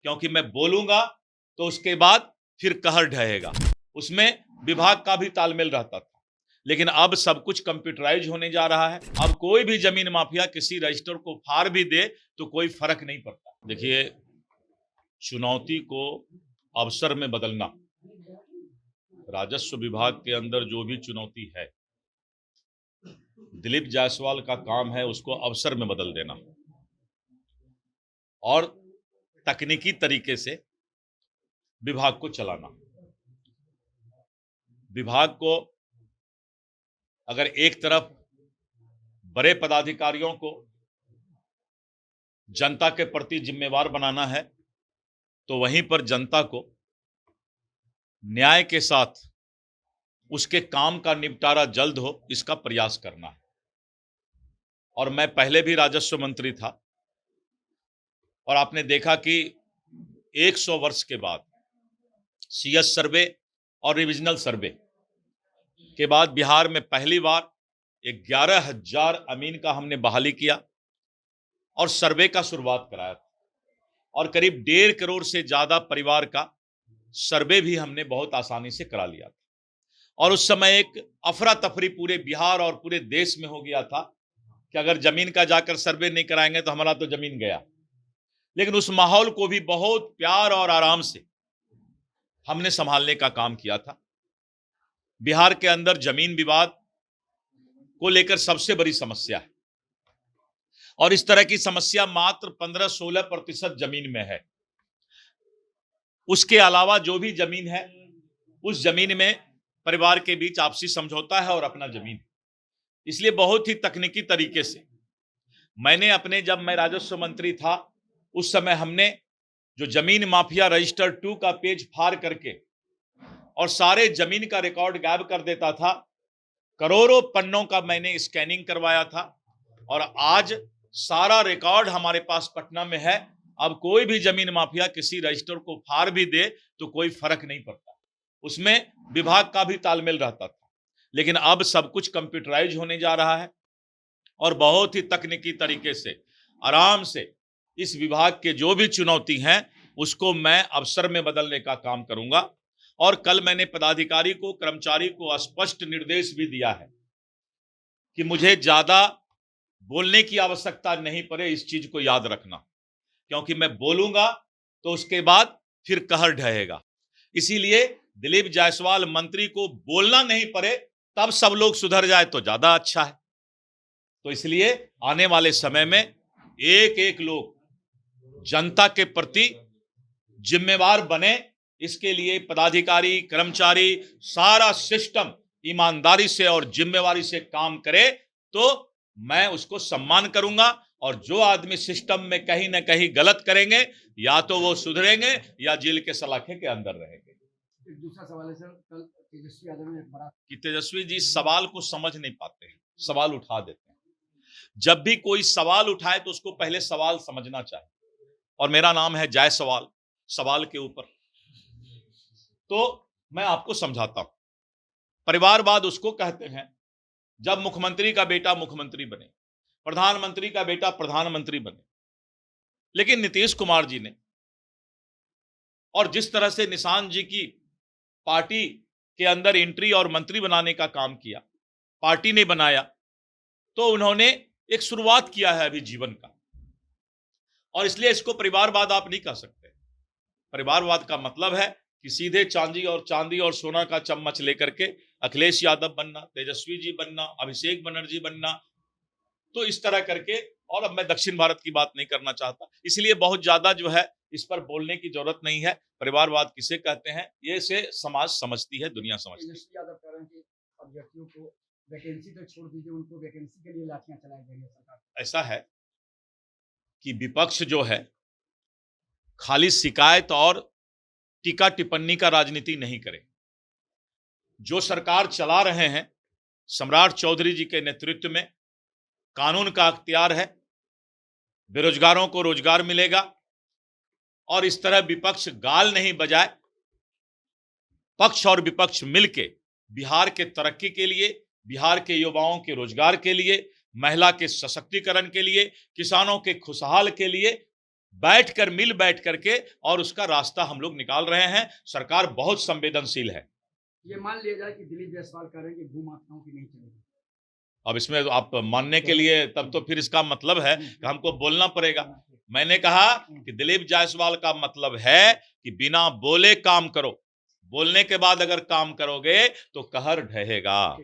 क्योंकि मैं बोलूंगा तो उसके बाद फिर कहर ढहेगा। उसमें विभाग का भी तालमेल रहता था, लेकिन अब सब कुछ कंप्यूटराइज होने जा रहा है। अब कोई भी जमीन माफिया किसी रजिस्टर को फाड़ भी दे तो कोई फर्क नहीं पड़ता। देखिए, चुनौती को अवसर में बदलना, राजस्व विभाग के अंदर जो भी चुनौती है, दिलीप जायसवाल का काम है उसको अवसर में बदल देना और तकनीकी तरीके से विभाग को चलाना। विभाग को अगर एक तरफ बड़े पदाधिकारियों को जनता के प्रति जिम्मेवार बनाना है, तो वहीं पर जनता को न्याय के साथ उसके काम का निपटारा जल्द हो, इसका प्रयास करना है। और मैं पहले भी राजस्व मंत्री था और आपने देखा कि 100 वर्ष के बाद सीएस सर्वे और रिविजनल सर्वे के बाद बिहार में पहली बार 11,000 अमीन का हमने बहाली किया और सर्वे का शुरुआत कराया था और करीब 1.5 करोड़ से ज्यादा परिवार का सर्वे भी हमने बहुत आसानी से करा लिया था। और उस समय एक अफरा तफरी पूरे बिहार और पूरे देश में हो गया था कि अगर जमीन का जाकर सर्वे नहीं कराएंगे तो हमारा तो जमीन गया। लेकिन उस माहौल को भी बहुत प्यार और आराम से हमने संभालने का काम किया था। बिहार के अंदर जमीन विवाद को लेकर सबसे बड़ी समस्या है और इस तरह की समस्या मात्र 15-16% जमीन में है। उसके अलावा जो भी जमीन है, उस जमीन में परिवार के बीच आपसी समझौता है और अपना जमीन। इसलिए बहुत ही तकनीकी तरीके से मैंने जब मैं राजस्व मंत्री था उस समय हमने जो जमीन माफिया रजिस्टर 2 का पेज फाड़ करके और सारे जमीन का रिकॉर्ड गायब कर देता था, करोड़ों पन्नों का मैंने स्कैनिंग करवाया था और आज सारा रिकॉर्ड हमारे पास पटना में है। अब कोई भी जमीन माफिया किसी रजिस्टर को फाड़ भी दे तो कोई फर्क नहीं पड़ता। उसमें विभाग का भी तालमेल रहता था, लेकिन अब सब कुछ कंप्यूटराइज होने जा रहा है और बहुत ही तकनीकी तरीके से आराम से इस विभाग के जो भी चुनौती हैं उसको मैं अवसर में बदलने का काम करूंगा। और कल मैंने पदाधिकारी को, कर्मचारी को स्पष्ट निर्देश भी दिया है कि मुझे ज्यादा बोलने की आवश्यकता नहीं पड़े, इस चीज को याद रखना, क्योंकि मैं बोलूंगा तो उसके बाद फिर कहर ढहेगा। इसीलिए दिलीप जायसवाल मंत्री को बोलना नहीं पड़े, तब सब लोग सुधर जाए तो ज्यादा अच्छा है। तो इसलिए आने वाले समय में एक एक लोग जनता के प्रति जिम्मेवार बने, इसके लिए पदाधिकारी, कर्मचारी, सारा सिस्टम ईमानदारी से और जिम्मेवारी से काम करे तो मैं उसको सम्मान करूंगा। और जो आदमी सिस्टम में कहीं ना कहीं गलत करेंगे या तो वो सुधरेंगे या जेल के सलाखे के अंदर रहेंगे। एक दूसरा सवाल है सर, कल तेजस्वी यादव ने एक बड़ा कि तेजस्वी जी सवाल को समझ नहीं पाते हैं, सवाल उठा देते हैं। जब भी कोई सवाल उठाए तो उसको पहले सवाल समझना चाहिए। और मेरा नाम है जायसवाल, सवाल के ऊपर। तो मैं आपको समझाता हूं, परिवारवाद उसको कहते हैं जब मुख्यमंत्री का बेटा मुख्यमंत्री बने, प्रधानमंत्री का बेटा प्रधानमंत्री बने। लेकिन नीतीश कुमार जी ने और जिस तरह से निशान जी की पार्टी के अंदर एंट्री और मंत्री बनाने का काम किया, पार्टी ने बनाया, तो उन्होंने एक शुरुआत किया है अभी जीवन का। और इसलिए इसको परिवारवाद आप नहीं कह सकते। परिवारवाद का मतलब है कि सीधे चांदी और सोना का चम्मच लेकर के अखिलेश यादव बनना, तेजस्वी जी बनना, अभिषेक बनर्जी बनना, तो इस तरह करके। और अब मैं दक्षिण भारत की बात नहीं करना चाहता, इसलिए बहुत ज्यादा जो है इस पर बोलने की जरूरत नहीं है। परिवारवाद किसे कहते हैं ये से समाज समझती है, दुनिया समझती है। तेजस्वी यादव कह रहे हैं कि अभ्यर्थियों को वैकेंसी तो छोड़ दीजिए, उनको वैकेंसी के लिए लाठियां चलाई जा रही है सरकार। ऐसा है कि विपक्ष जो है खाली शिकायत और टीका टिप्पणी का राजनीति नहीं करे। जो सरकार चला रहे हैं सम्राट चौधरी जी के नेतृत्व में, कानून का अख्तियार है, बेरोजगारों को रोजगार मिलेगा और इस तरह विपक्ष गाल नहीं बजाए। पक्ष और विपक्ष मिलके बिहार के तरक्की के लिए, बिहार के युवाओं के रोजगार के लिए, महिला के सशक्तिकरण के लिए, किसानों के खुशहाल के लिए मिल बैठ करके और उसका रास्ता हम लोग निकाल रहे हैं। सरकार बहुत संवेदनशील है। ये मान लिया जाए कि दिलीप जायसवाल कह रहे हैं कि भू माफियाओं की नहीं चलेगी। अब इसमें आप मानने के लिए तब तो फिर इसका मतलब है कि हमको बोलना पड़ेगा। मैंने कहा कि दिलीप जायसवाल का मतलब है कि बिना बोले काम करो, बोलने के बाद अगर काम करोगे तो कहर ढहेगा।